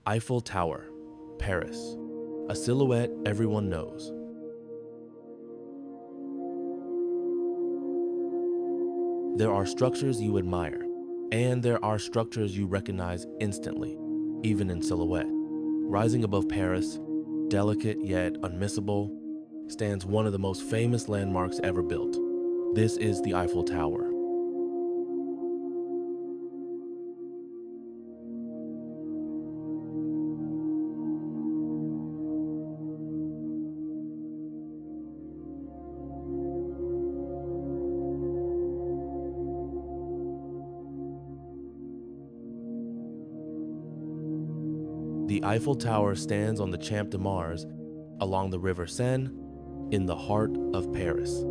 Eiffel Tower, Paris, a silhouette everyone knows. There are structures you admire, and there are structures you recognize instantly, even in silhouette. Rising above Paris, delicate yet unmissable, stands one of the most famous landmarks ever built. This is the Eiffel Tower. The Eiffel Tower stands on the Champ de Mars along the River Seine in the heart of Paris.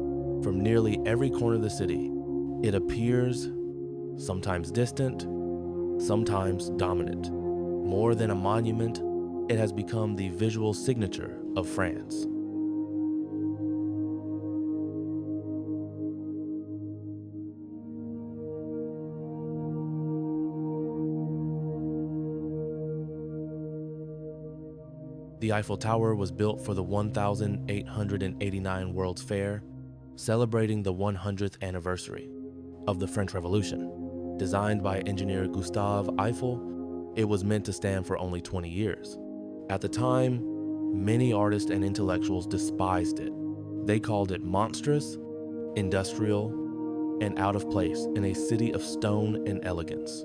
From nearly every corner of the city, it appears sometimes distant, sometimes dominant. More than a monument, it has become the visual signature of France. The Eiffel Tower was built for the 1889 World's Fair, celebrating the 100th anniversary of the French Revolution. Designed by engineer Gustave Eiffel, it was meant to stand for only 20 years. At the time, many artists and intellectuals despised it. They called it monstrous, industrial, and out of place in a city of stone and elegance.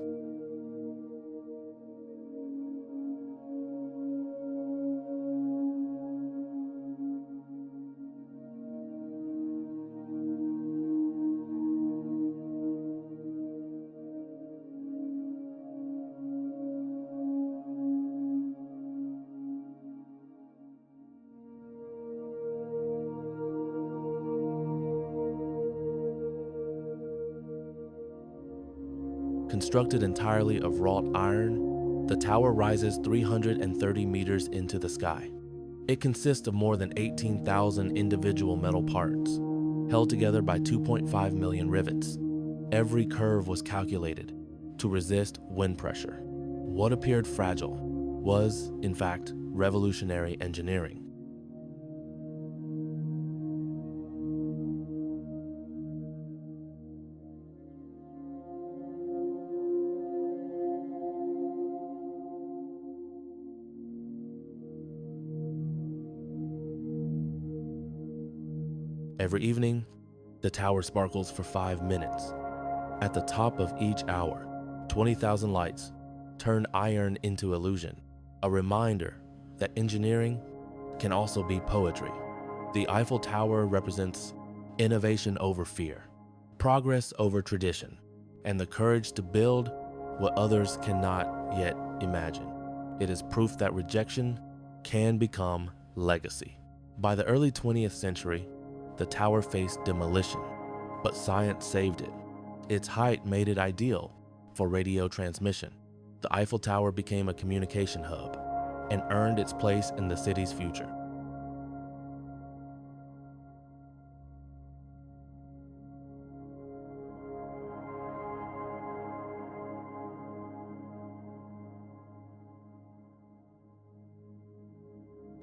Constructed entirely of wrought iron, the tower rises 330 meters into the sky. It consists of more than 18,000 individual metal parts, held together by 2.5 million rivets. Every curve was calculated to resist wind pressure. What appeared fragile was, in fact, revolutionary engineering. Every evening, the tower sparkles for 5 minutes. At the top of each hour, 20,000 lights turn iron into illusion, a reminder that engineering can also be poetry. The Eiffel Tower represents innovation over fear, progress over tradition, and the courage to build what others cannot yet imagine. It is proof that rejection can become legacy. By the early 20th century, the tower faced demolition, but science saved it. Its height made it ideal for radio transmission. The Eiffel Tower became a communication hub and earned its place in the city's future.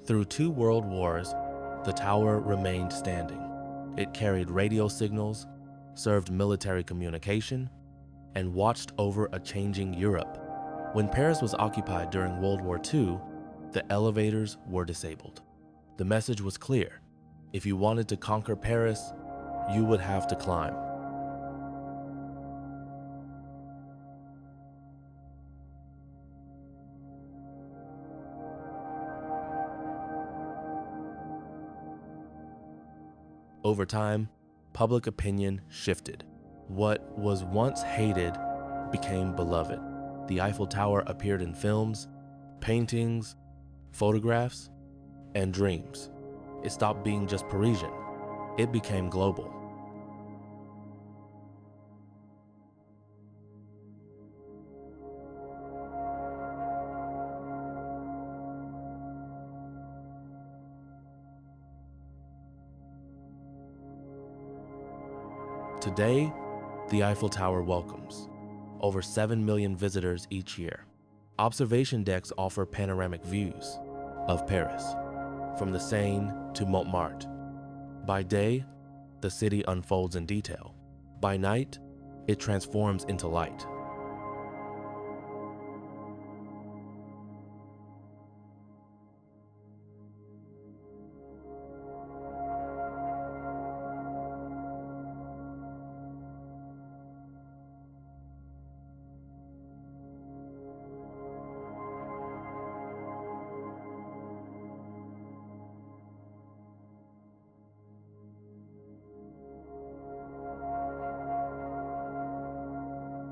Through 2 world wars, the tower remained standing. It carried radio signals, served military communication, and watched over a changing Europe. When Paris was occupied during World War II, the elevators were disabled. The message was clear: if you wanted to conquer Paris, you would have to climb. Over time, public opinion shifted. What was once hated became beloved. The Eiffel Tower appeared in films, paintings, photographs, and dreams. It stopped being just Parisian. It became global. Today, the Eiffel Tower welcomes over 7 million visitors each year. Observation decks offer panoramic views of Paris, from the Seine to Montmartre. By day, the city unfolds in detail. By night, it transforms into light.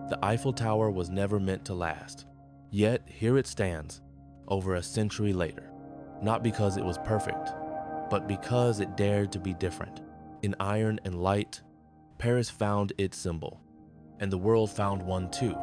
The Eiffel Tower was never meant to last, yet here it stands, over a century later, not because it was perfect, but because it dared to be different. In iron and light, Paris found its symbol, and the world found one too.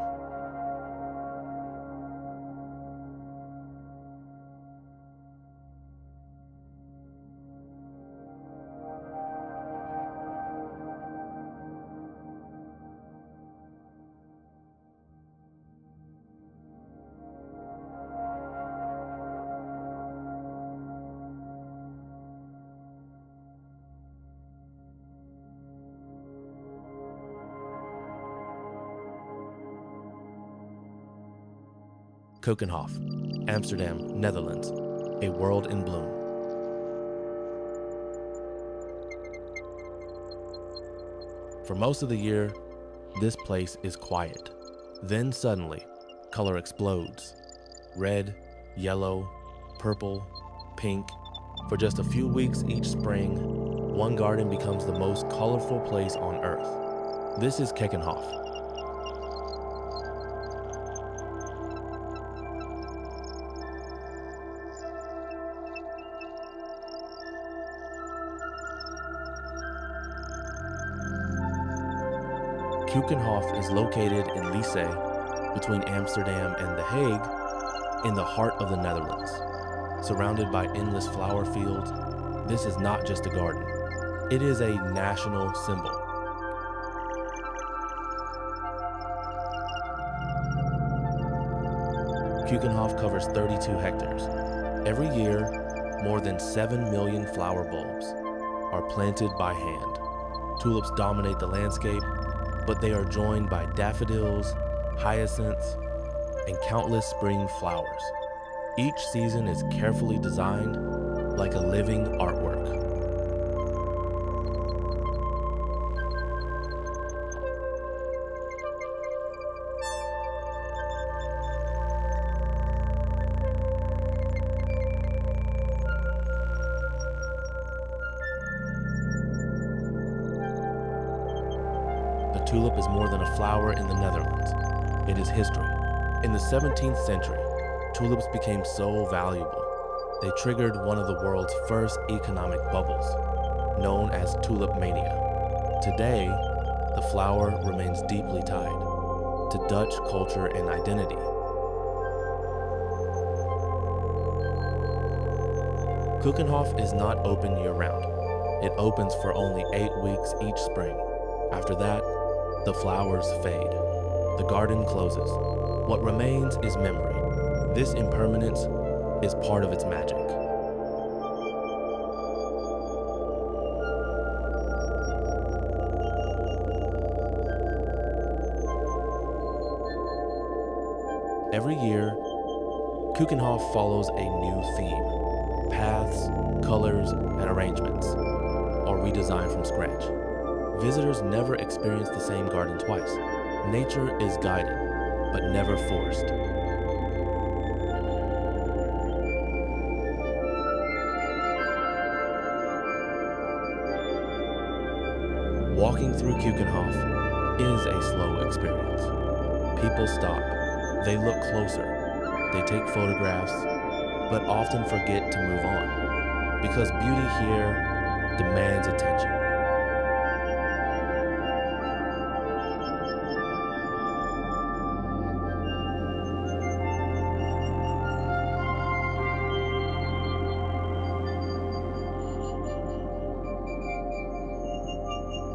Keukenhof, Amsterdam, Netherlands, a world in bloom. For most of the year, this place is quiet. Then suddenly, color explodes. Red, yellow, purple, pink. For just a few weeks each spring, one garden becomes the most colorful place on earth. This is Keukenhof. Keukenhof is located in Lisse, between Amsterdam and The Hague, in the heart of the Netherlands. Surrounded by endless flower fields, this is not just a garden. It is a national symbol. Keukenhof covers 32 hectares. Every year, more than 7 million flower bulbs are planted by hand. Tulips dominate the landscape, but they are joined by daffodils, hyacinths, and countless spring flowers. Each season is carefully designed like a living artwork. The tulip is more than a flower in the Netherlands. It is history. In the 17th century, tulips became so valuable, they triggered one of the world's first economic bubbles, known as tulip mania. Today, the flower remains deeply tied to Dutch culture and identity. Keukenhof is not open year-round. It opens for only 8 weeks each spring. After that, the flowers fade. The garden closes. What remains is memory. This impermanence is part of its magic. Every year, Keukenhof follows a new theme. Paths, colors, and arrangements are redesigned from scratch. Visitors never experience the same garden twice. Nature is guided, but never forced. Walking through Keukenhof is a slow experience. People stop, they look closer, they take photographs, but often forget to move on, because beauty here demands attention.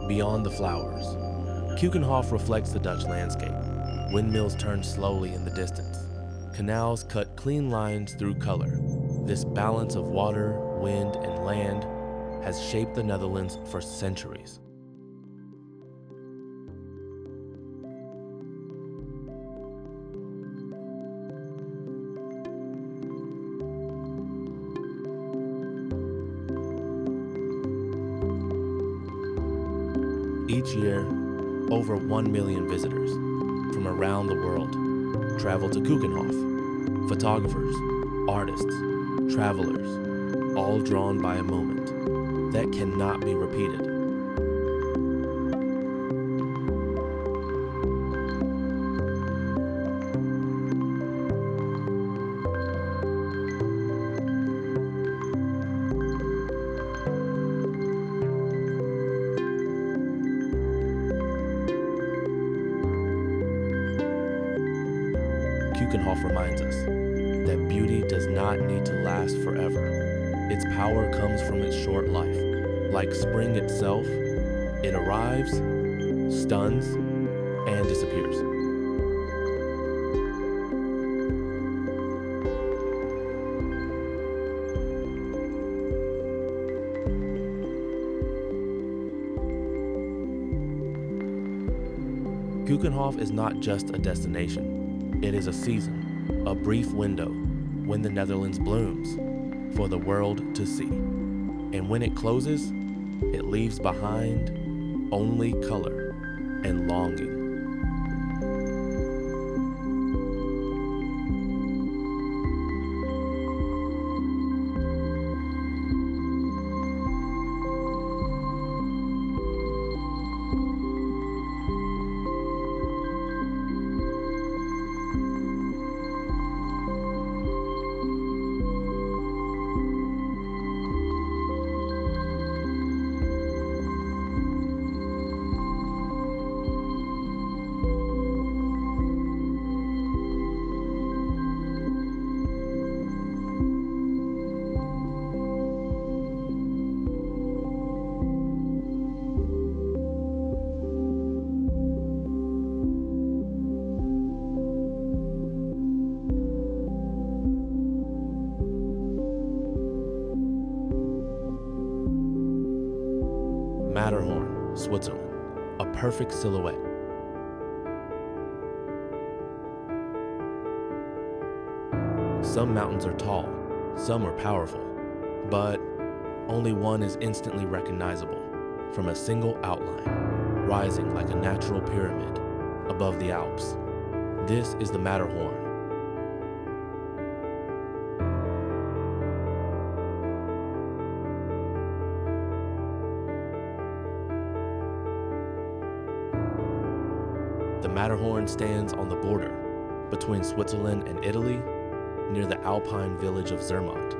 Beyond the flowers, Keukenhof reflects the Dutch landscape. Windmills turn slowly in the distance. canals cut clean lines through color. This balance of water, wind, and land has shaped the Netherlands for centuries. Each year, over 1 million visitors from around the world travel to Keukenhof. Photographers, artists, travelers, all drawn by a moment that cannot be repeated. Keukenhof reminds us that beauty does not need to last forever. Its power comes from its short life. Like spring itself, it arrives, stuns, and disappears. Keukenhof is not just a destination. It is a season, a brief window when the Netherlands blooms for the world to see. And when it closes, it leaves behind only color and longing. Matterhorn, Switzerland, a perfect silhouette. Some mountains are tall, some are powerful, but only one is instantly recognizable from a single outline, rising like a natural pyramid above the Alps. This is the Matterhorn. The Matterhorn stands on the border between Switzerland and Italy, near the alpine village of Zermatt.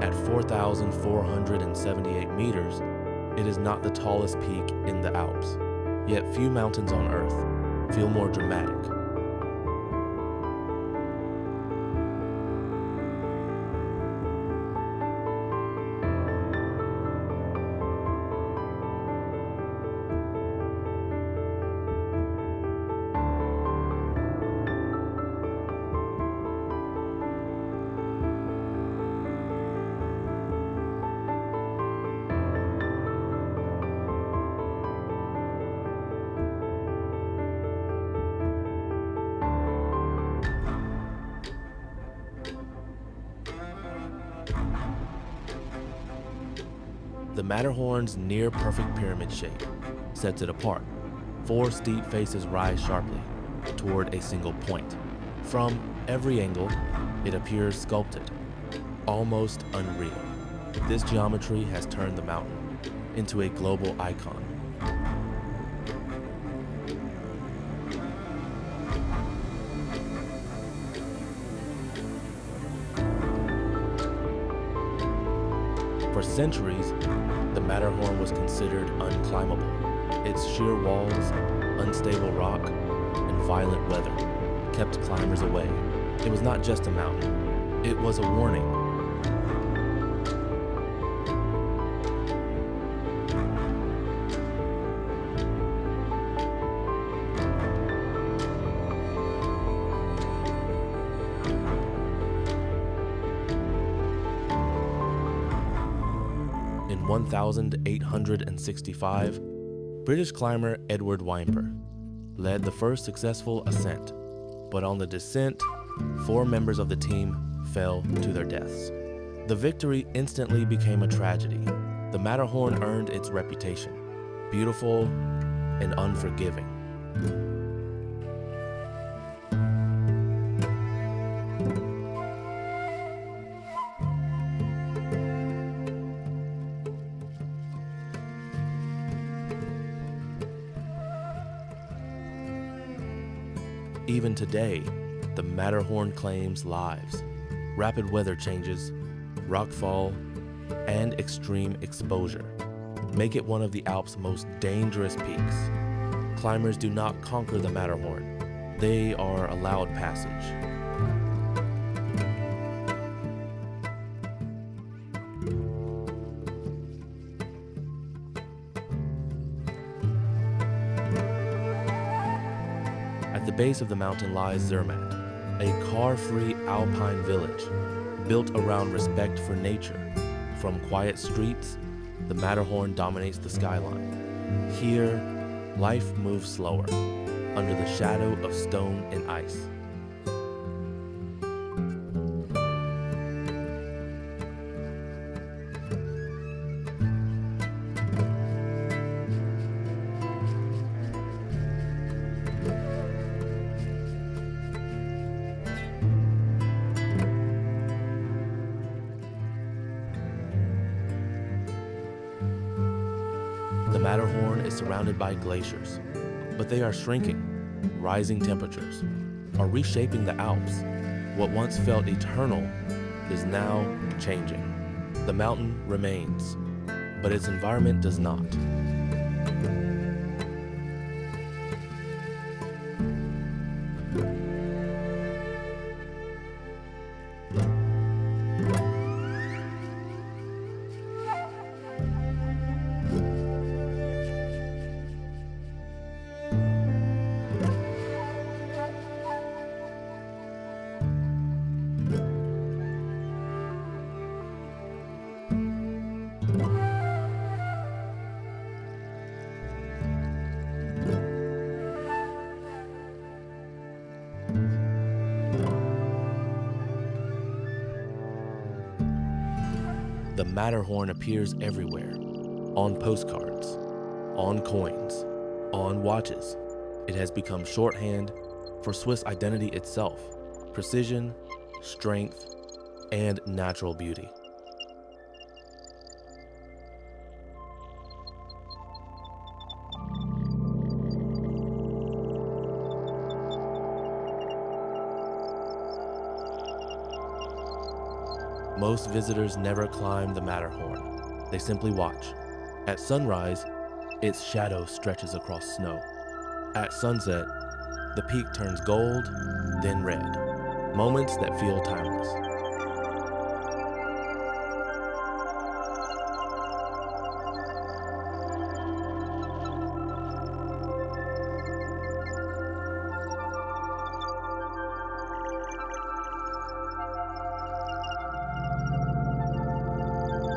At 4,478 meters, it is not the tallest peak in the Alps, yet few mountains on Earth feel more dramatic. The Matterhorn's near-perfect pyramid shape sets it apart. 4 steep faces rise sharply toward a single point. From every angle, it appears sculpted, almost unreal. This geometry has turned the mountain into a global icon. For centuries, the Matterhorn was considered unclimbable. Its sheer walls, unstable rock, and violent weather kept climbers away. It was not just a mountain, it was a warning. 1865, British climber Edward Whymper led the first successful ascent, but on the descent, 4 members of the team fell to their deaths. The victory instantly became a tragedy. The Matterhorn earned its reputation, beautiful and unforgiving. Even today, the Matterhorn claims lives. Rapid weather changes, rockfall, and extreme exposure make it one of the Alps' most dangerous peaks. Climbers do not conquer the Matterhorn. They are allowed passage. At the base of the mountain lies Zermatt, a car-free alpine village built around respect for nature. From quiet streets, the Matterhorn dominates the skyline. Here, life moves slower, under the shadow of stone and ice. The Matterhorn is surrounded by glaciers, but they are shrinking. Rising temperatures are reshaping the Alps. What once felt eternal is now changing. The mountain remains, but its environment does not. The Matterhorn appears everywhere, on postcards, on coins, on watches. It has become shorthand for Swiss identity itself: precision, strength, and natural beauty. Most visitors never climb the Matterhorn. They simply watch. At sunrise, its shadow stretches across snow. At sunset, the peak turns gold, then red. Moments that feel timeless.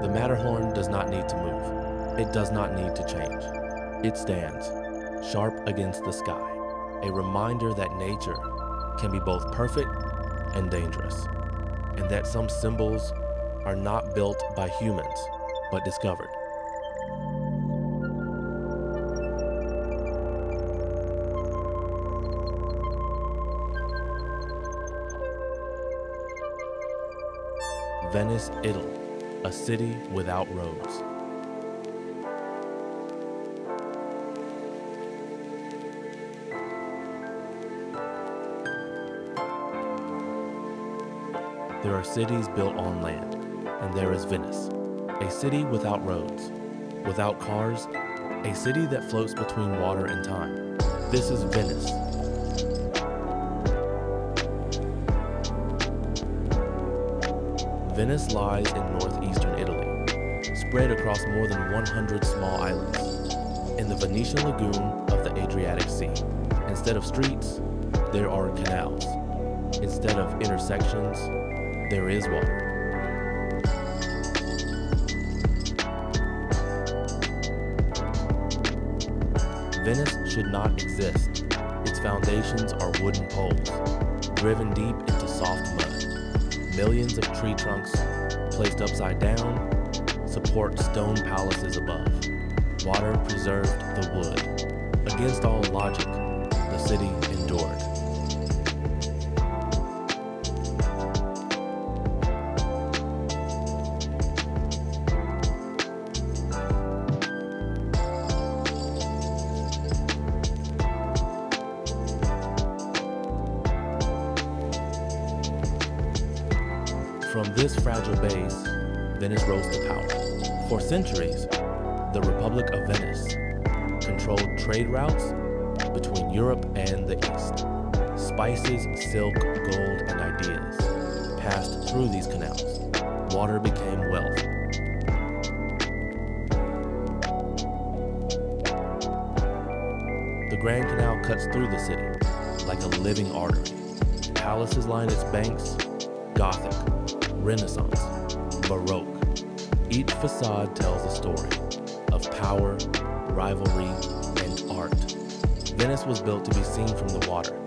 The Matterhorn does not need to move. It does not need to change. It stands, sharp against the sky, a reminder that nature can be both perfect and dangerous, and that some symbols are not built by humans, but discovered. Venice, Italy, a city without roads. There are cities built on land, and there is Venice, a city without roads, without cars, a city that floats between water and time. This is Venice. Venice lies in northeastern Italy, spread across more than 100 small islands, in the Venetian lagoon of the Adriatic Sea. Instead of streets, there are canals. Instead of intersections, there is water. Venice should not exist. Its foundations are wooden poles, driven deep into soft mud. Millions of tree trunks, placed upside down, support stone palaces above. Water preserved the wood. Against all logic, the city endured. From this fragile base, Venice rose to power. For centuries, the Republic of Venice controlled trade routes between Europe and the East. Spices, silk, gold, and ideas passed through these canals. Water became wealth. The Grand Canal cuts through the city like a living artery. Palaces line its banks, Gothic, Renaissance, Baroque. Each facade tells a story of power, rivalry, and art. Venice was built to be seen from the water.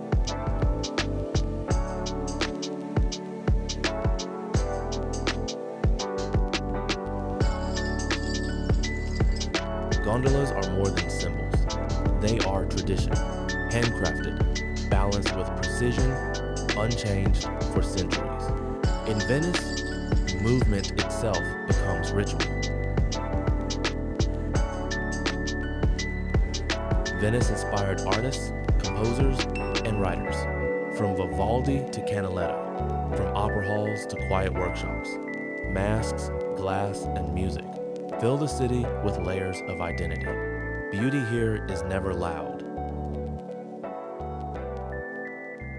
Gondolas are more than symbols. They are tradition, handcrafted, balanced with precision, unchanged for centuries. In Venice, movement itself becomes ritual. Venice inspired artists, composers, and writers, from Vivaldi to Canaletto, from opera halls to quiet workshops. Masks, glass, and music fill the city with layers of identity. Beauty here is never loud.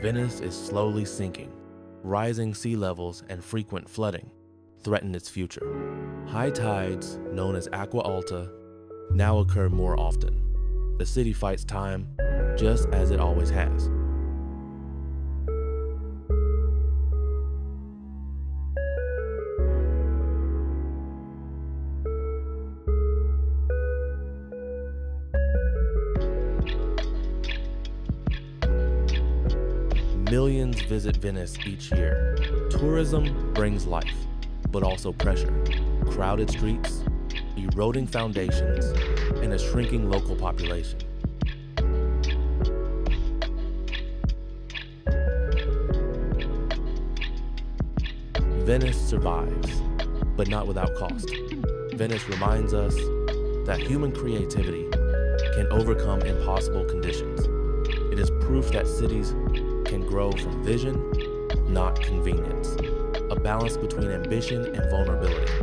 Venice is slowly sinking. Rising sea levels and frequent flooding threaten its future. High tides, known as aqua alta, now occur more often. The city fights time, just as it always has. Millions visit Venice each year. Tourism brings life, but also pressure. Crowded streets, eroding foundations, and a shrinking local population. Venice survives, but not without cost. Venice reminds us that human creativity can overcome impossible conditions. It is proof that cities can grow from vision, not convenience. A balance between ambition and vulnerability.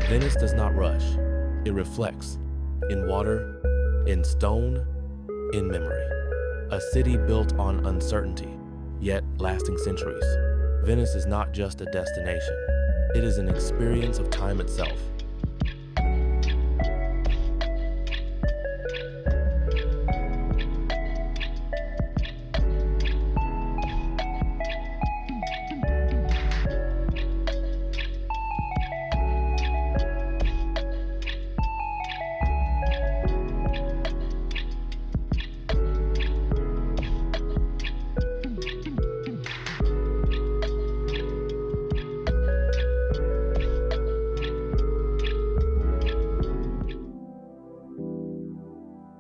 Venice does not rush. It reflects in water, in stone, in memory. A city built on uncertainty, yet lasting centuries. Venice is not just a destination. It is an experience of time itself.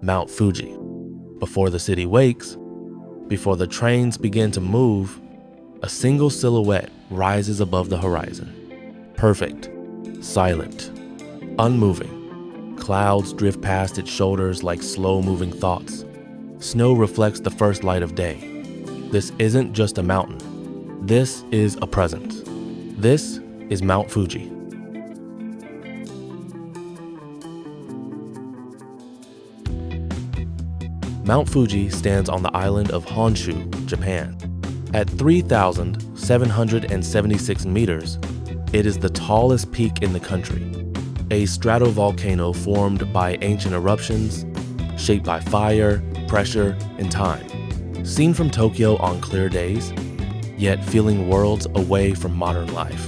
Mount Fuji. Before the city wakes, before the trains begin to move, a single silhouette rises above the horizon. Perfect, silent, unmoving. Clouds drift past its shoulders like slow-moving thoughts. Snow reflects the first light of day. This isn't just a mountain. This is a presence. This is Mount Fuji. Mount Fuji stands on the island of Honshu, Japan. At 3,776 meters, it is the tallest peak in the country, a stratovolcano formed by ancient eruptions, shaped by fire, pressure, and time. Seen from Tokyo on clear days, yet feeling worlds away from modern life.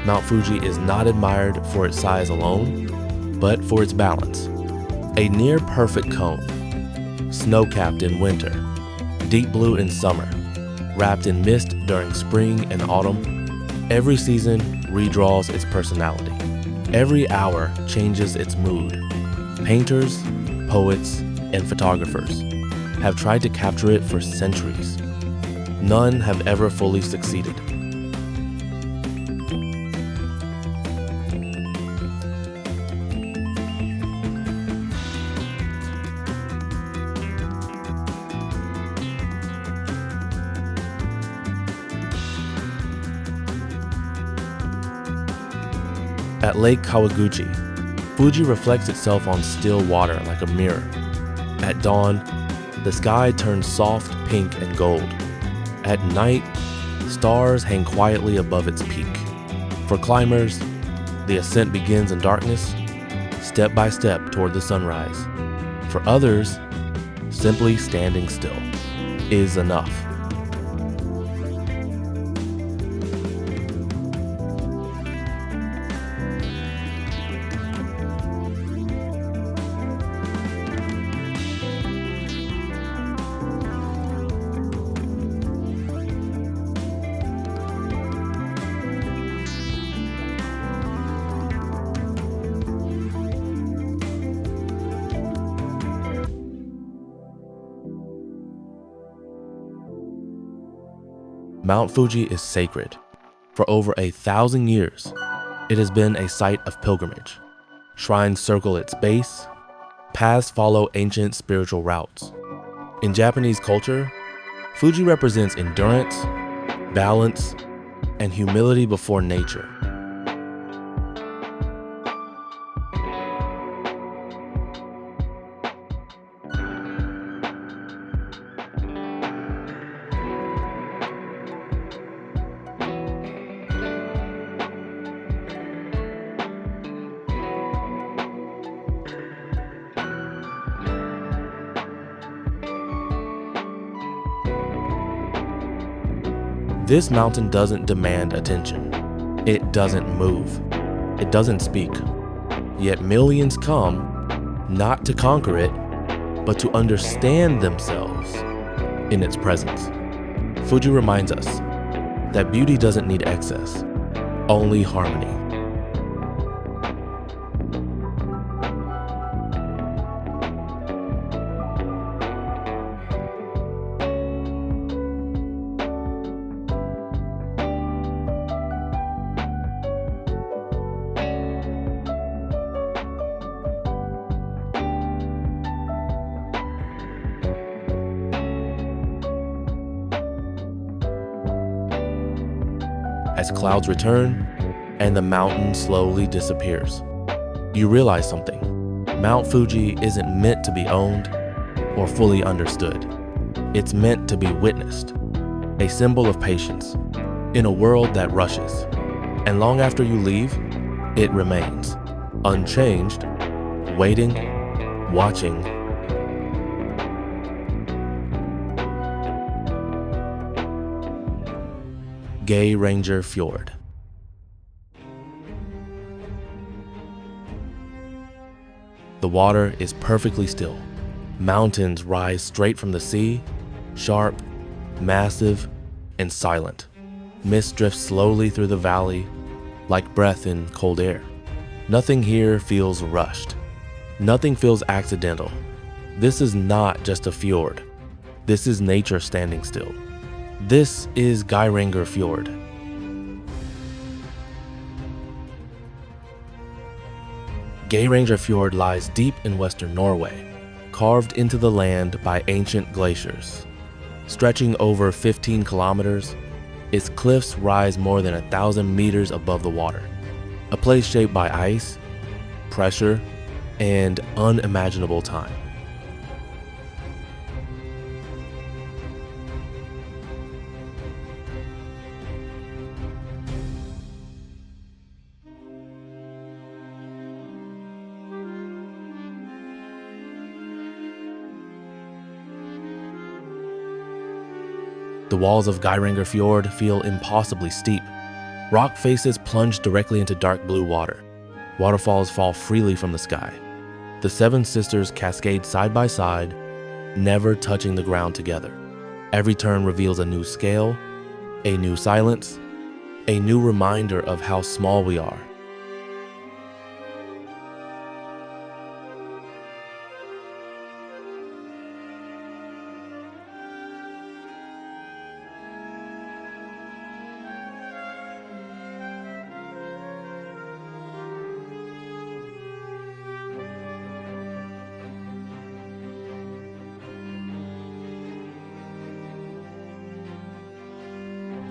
Mount Fuji is not admired for its size alone, but for its balance. A near-perfect cone, snow-capped in winter, deep blue in summer, wrapped in mist during spring and autumn, every season redraws its personality. Every hour changes its mood. Painters, poets, and photographers have tried to capture it for centuries. None have ever fully succeeded. At Lake Kawaguchi, Fuji reflects itself on still water like a mirror. At dawn, the sky turns soft pink and gold. At night, stars hang quietly above its peak. For climbers, the ascent begins in darkness, step by step toward the sunrise. For others, simply standing still is enough. Mount Fuji is sacred. For over 1,000 years, it has been a site of pilgrimage. Shrines circle its base, paths follow ancient spiritual routes. In Japanese culture, Fuji represents endurance, balance, and humility before nature. This mountain doesn't demand attention. It doesn't move. It doesn't speak. Yet millions come not to conquer it, but to understand themselves in its presence. Fuji reminds us that beauty doesn't need excess, only harmony. As clouds return and the mountain slowly disappears, you realize something. Mount Fuji isn't meant to be owned or fully understood. It's meant to be witnessed, a symbol of patience in a world that rushes. And long after you leave, it remains, unchanged, waiting, watching. Gay Ranger Fjord. The water is perfectly still. Mountains rise straight from the sea, sharp, massive, and silent. Mist drifts slowly through the valley, like breath in cold air. Nothing here feels rushed. Nothing feels accidental. This is not just a fjord. This is nature standing still. This is Geiranger Fjord. Geiranger Fjord lies deep in western Norway, carved into the land by ancient glaciers. Stretching over 15 kilometers, its cliffs rise more than 1,000 meters above the water, a place shaped by ice, pressure, and unimaginable time. The walls of Geiranger Fjord feel impossibly steep. Rock faces plunge directly into dark blue water. Waterfalls fall freely from the sky. The seven sisters cascade side by side, never touching the ground together. Every turn reveals a new scale, a new silence, a new reminder of how small we are.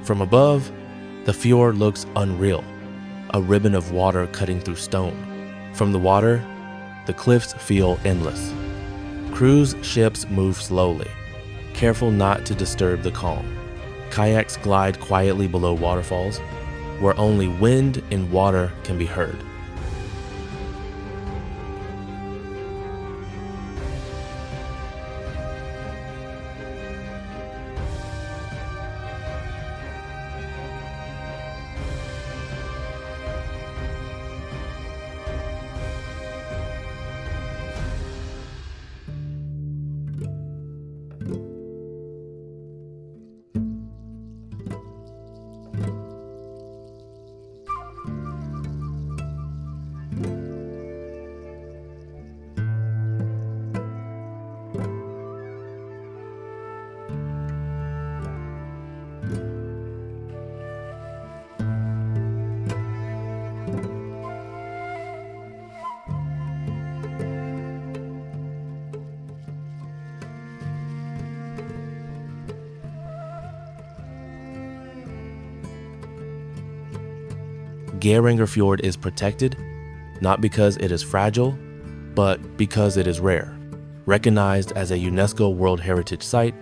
From above, the fjord looks unreal, a ribbon of water cutting through stone. From the water, the cliffs feel endless. Cruise ships move slowly, careful not to disturb the calm. Kayaks glide quietly below waterfalls, where only wind and water can be heard. Geiranger Fjord is protected, not because it is fragile, but because it is rare. Recognized as a UNESCO World Heritage Site,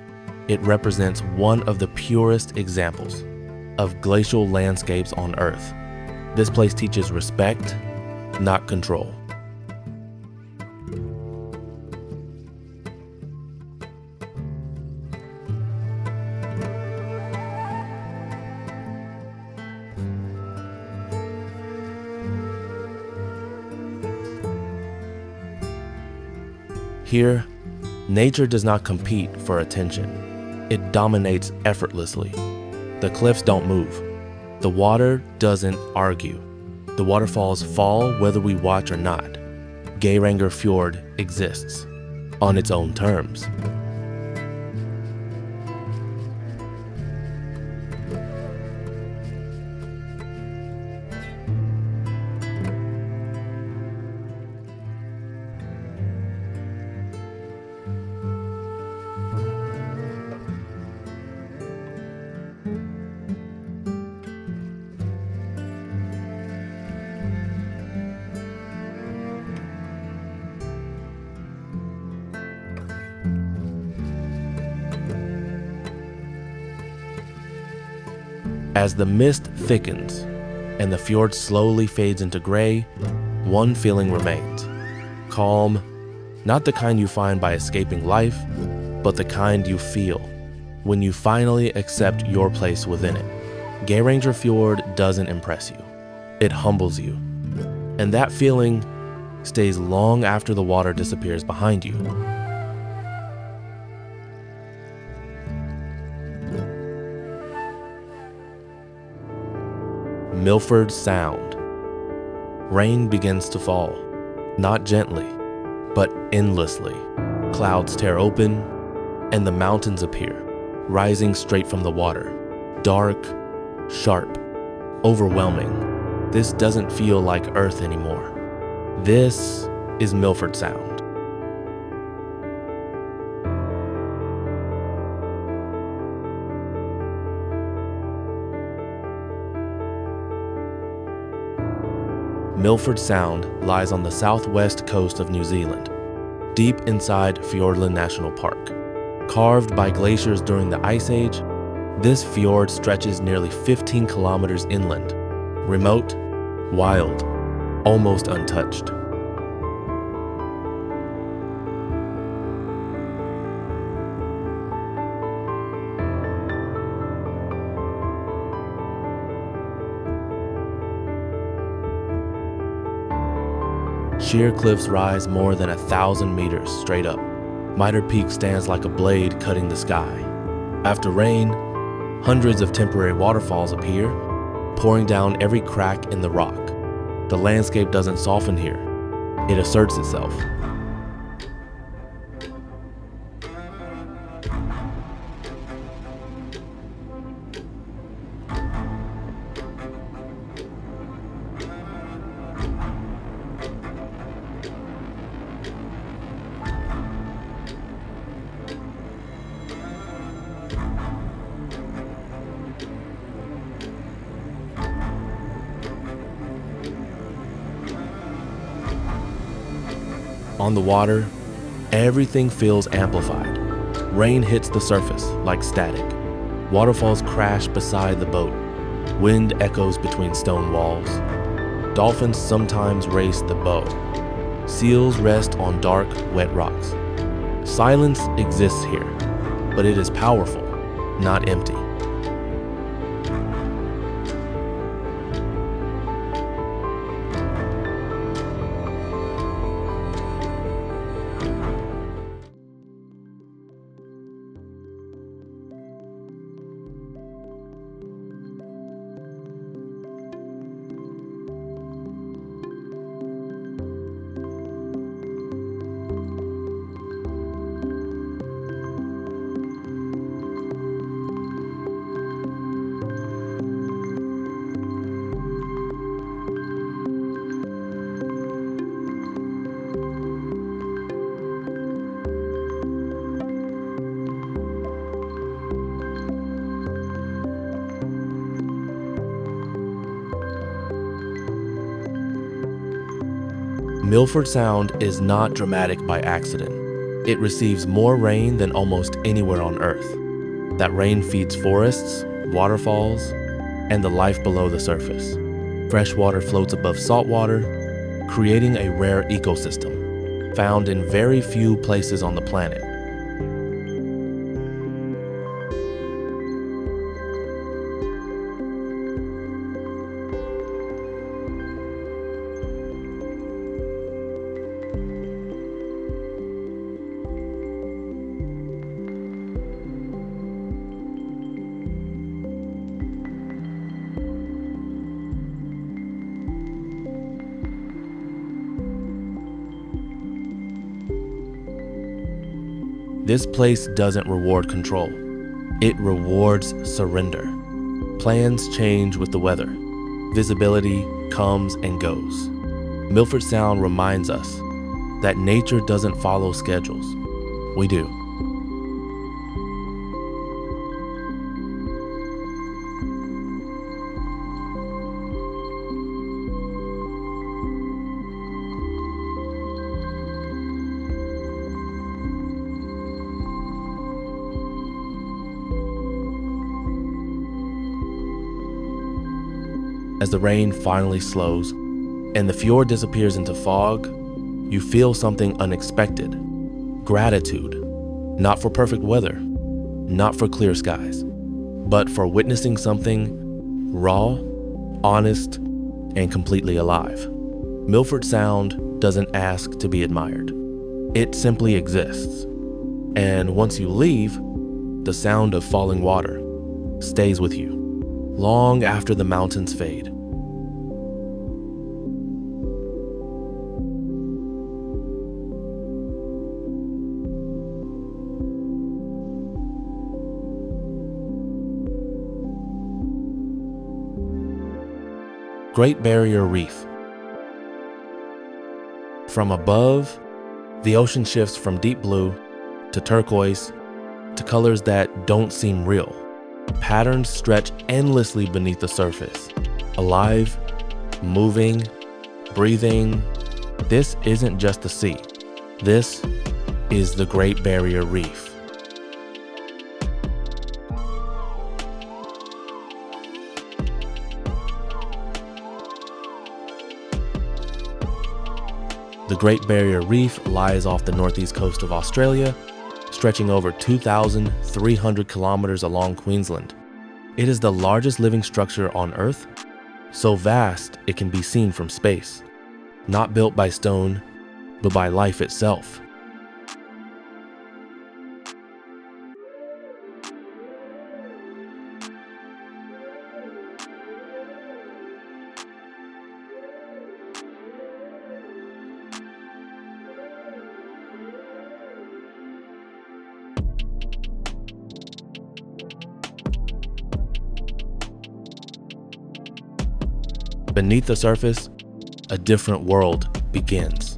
it represents one of the purest examples of glacial landscapes on Earth. This place teaches respect, not control. Here, nature does not compete for attention. It dominates effortlessly. The cliffs don't move. The water doesn't argue. The waterfalls fall whether we watch or not. Geiranger Fjord exists on its own terms. As the mist thickens and the fjord slowly fades into gray, one feeling remains. Calm, not the kind you find by escaping life, but the kind you feel when you finally accept your place within it. Geiranger Fjord doesn't impress you. It humbles you. And that feeling stays long after the water disappears behind you. Milford Sound. Rain begins to fall, not gently, but endlessly. Clouds tear open, and the mountains appear, rising straight from the water. Dark, sharp, overwhelming. This doesn't feel like Earth anymore. This is Milford Sound. Milford Sound lies on the southwest coast of New Zealand, deep inside Fiordland National Park. Carved by glaciers during the Ice Age, this fjord stretches nearly 15 kilometers inland, remote, wild, almost untouched. Sheer cliffs rise more than 1,000 meters straight up. Mitre Peak stands like a blade cutting the sky. After rain, hundreds of temporary waterfalls appear, pouring down every crack in the rock. The landscape doesn't soften here, it asserts itself. On the water, everything feels amplified. Rain hits the surface like static. Waterfalls crash beside the boat. Wind echoes between stone walls. Dolphins sometimes race the bow. Seals rest on dark, wet rocks. Silence exists here, but it is powerful, not empty. Milford Sound is not dramatic by accident. It receives more rain than almost anywhere on Earth. That rain feeds forests, waterfalls, and the life below the surface. Fresh water floats above salt water, creating a rare ecosystem found in very few places on the planet. This place doesn't reward control. It rewards surrender. Plans change with the weather. Visibility comes and goes. Milford Sound reminds us that nature doesn't follow schedules. We do. As the rain finally slows and the fjord disappears into fog, you feel something unexpected. Gratitude. Not for perfect weather, not for clear skies, but for witnessing something raw, honest, and completely alive. Milford Sound doesn't ask to be admired. It simply exists. And once you leave, the sound of falling water stays with you long after the mountains fade. Great Barrier Reef. From above, the ocean shifts from deep blue to turquoise to colors that don't seem real. Patterns stretch endlessly beneath the surface. Alive, moving, breathing. This isn't just the sea. This is the Great Barrier Reef. The Great Barrier Reef lies off the northeast coast of Australia, stretching over 2,300 kilometers along Queensland. It is the largest living structure on Earth, so vast it can be seen from space. Not built by stone, but by life itself. Beneath the surface, a different world begins.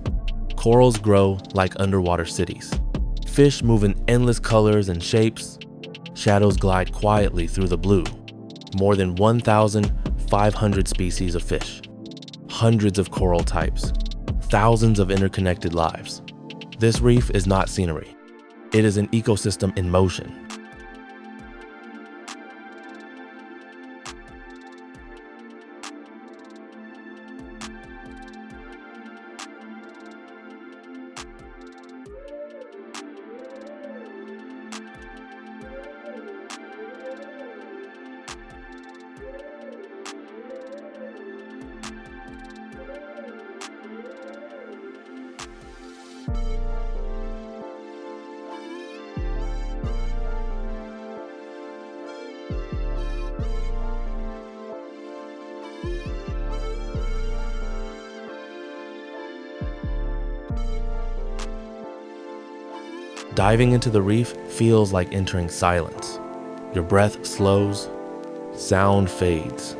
Corals grow like underwater cities. Fish move in endless colors and shapes. Shadows glide quietly through the blue. More than 1,500 species of fish. Hundreds of coral types. Thousands of interconnected lives. This reef is not scenery. It is an ecosystem in motion. Diving into the reef feels like entering silence. Your breath slows, sound fades,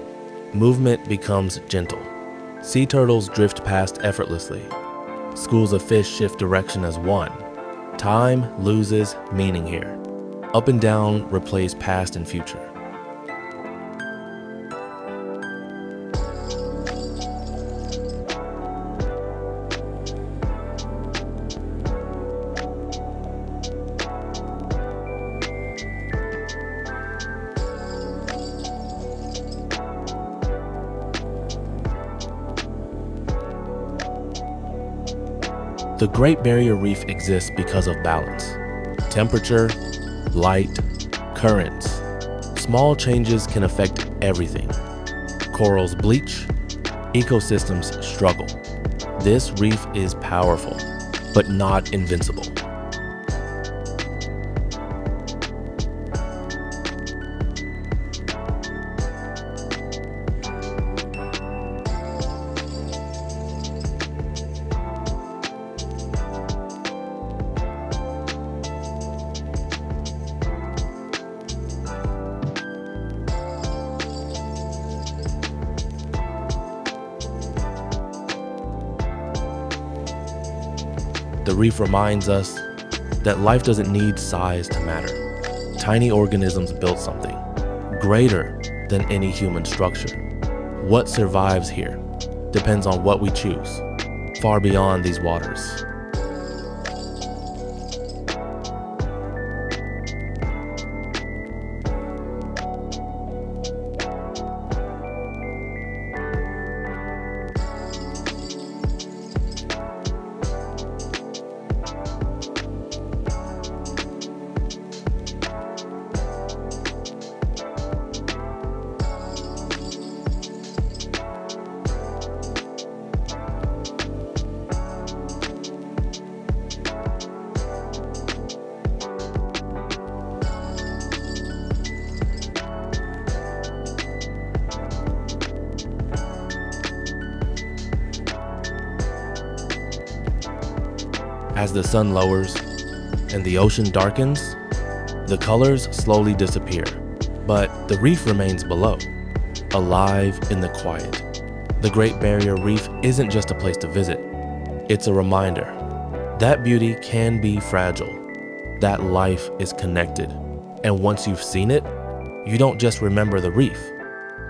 movement becomes gentle. Sea turtles drift past effortlessly. Schools of fish shift direction as one. Time loses meaning here. Up and down replace past and future. The Great Barrier Reef exists because of balance. Temperature, light, currents. Small changes can affect everything. Corals bleach, ecosystems struggle. This reef is powerful, but not invincible. The reef reminds us that life doesn't need size to matter. Tiny organisms built something greater than any human structure. What survives here depends on what we choose, far beyond these waters. As the sun lowers and the ocean darkens, the colors slowly disappear, but the reef remains below, alive in the quiet. The Great Barrier Reef isn't just a place to visit. It's a reminder that beauty can be fragile, that life is connected. And once you've seen it, you don't just remember the reef,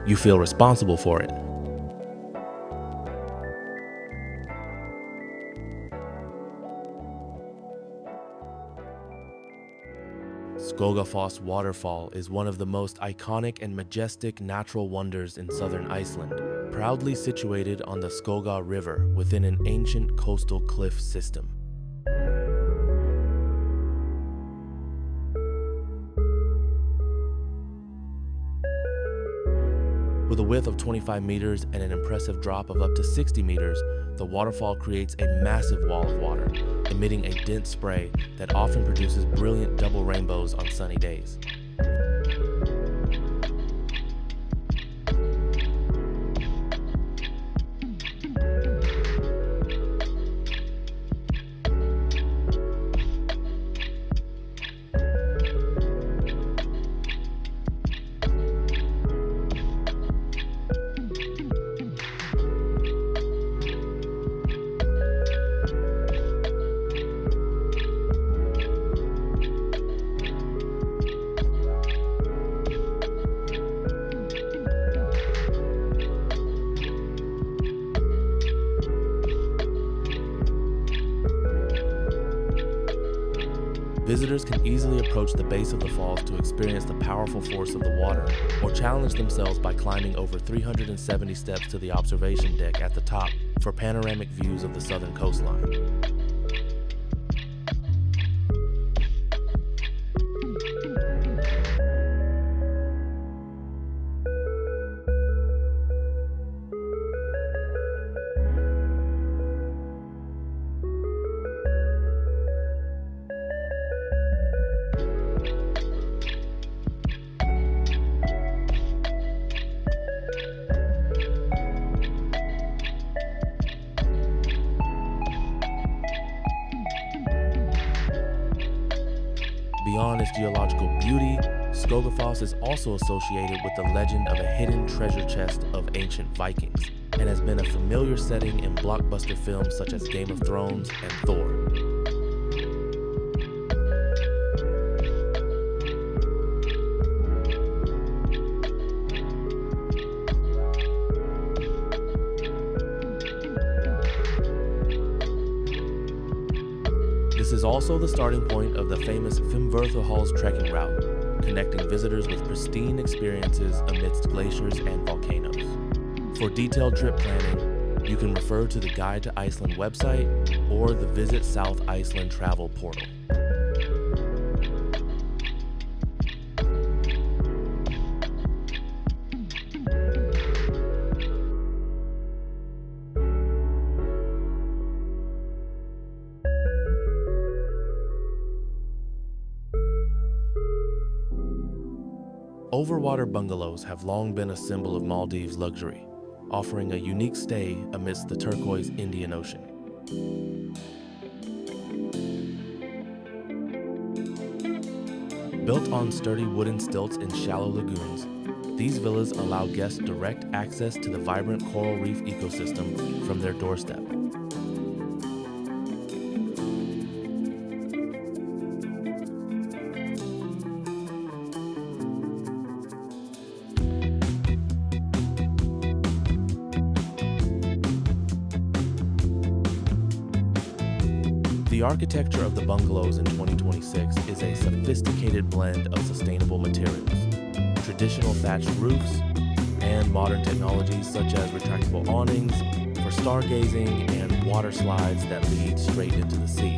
you feel responsible for it. Skogafoss Waterfall is one of the most iconic and majestic natural wonders in southern Iceland, proudly situated on the Skoga River within an ancient coastal cliff system. With a width of 25 meters and an impressive drop of up to 60 meters, the waterfall creates a massive wall of water, emitting a dense spray that often produces brilliant double rainbows on sunny days. Visitors can easily approach the base of the falls to experience the powerful force of the water, or challenge themselves by climbing over 370 steps to the observation deck at the top for panoramic views of the southern coastline. Beyond its geological beauty, Skogafoss is also associated with the legend of a hidden treasure chest of ancient Vikings, and has been a familiar setting in blockbuster films such as Game of Thrones and Thor. This is also the starting point of the famous Fimmvörðuháls trekking route, connecting visitors with pristine experiences amidst glaciers and volcanoes. For detailed trip planning, you can refer to the Guide to Iceland website or the Visit South Iceland travel portal. Overwater bungalows have long been a symbol of Maldives luxury, offering a unique stay amidst the turquoise Indian Ocean. Built on sturdy wooden stilts in shallow lagoons, these villas allow guests direct access to the vibrant coral reef ecosystem from their doorstep. The architecture of the bungalows in 2026 is a sophisticated blend of sustainable materials, traditional thatched roofs, and modern technologies such as retractable awnings for stargazing and water slides that lead straight into the sea.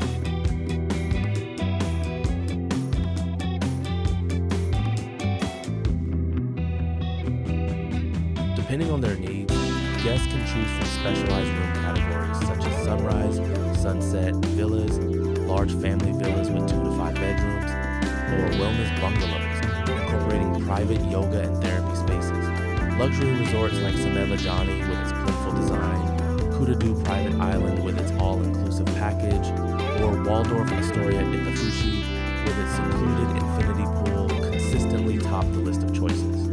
Depending on their needs, guests can choose from specialized room categories such as sunrise, sunset villas, large family villas with 2 to 5 bedrooms, or wellness bungalows, incorporating private yoga and therapy spaces. Luxury resorts like Sameva Jani with its playful design, Kudadu Private Island with its all-inclusive package, or Waldorf Astoria Itafushi with its secluded infinity pool consistently top the list of choices.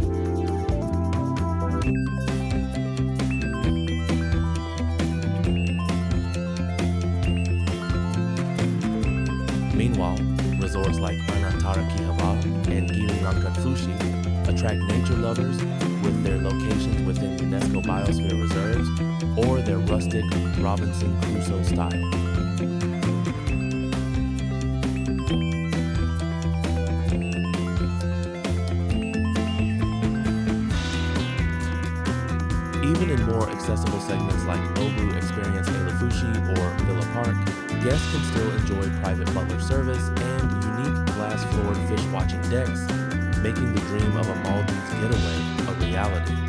resorts like Anatara Kihava and Girirankan Fushi attract nature lovers with their locations within UNESCO Biosphere Reserves or their rustic Robinson Crusoe style. Even in more accessible segments like Nobu Experience Eilafushi or Villa Park, guests can still enjoy private butler service and unique glass-floored fish watching decks, making the dream of a Maldives getaway a reality.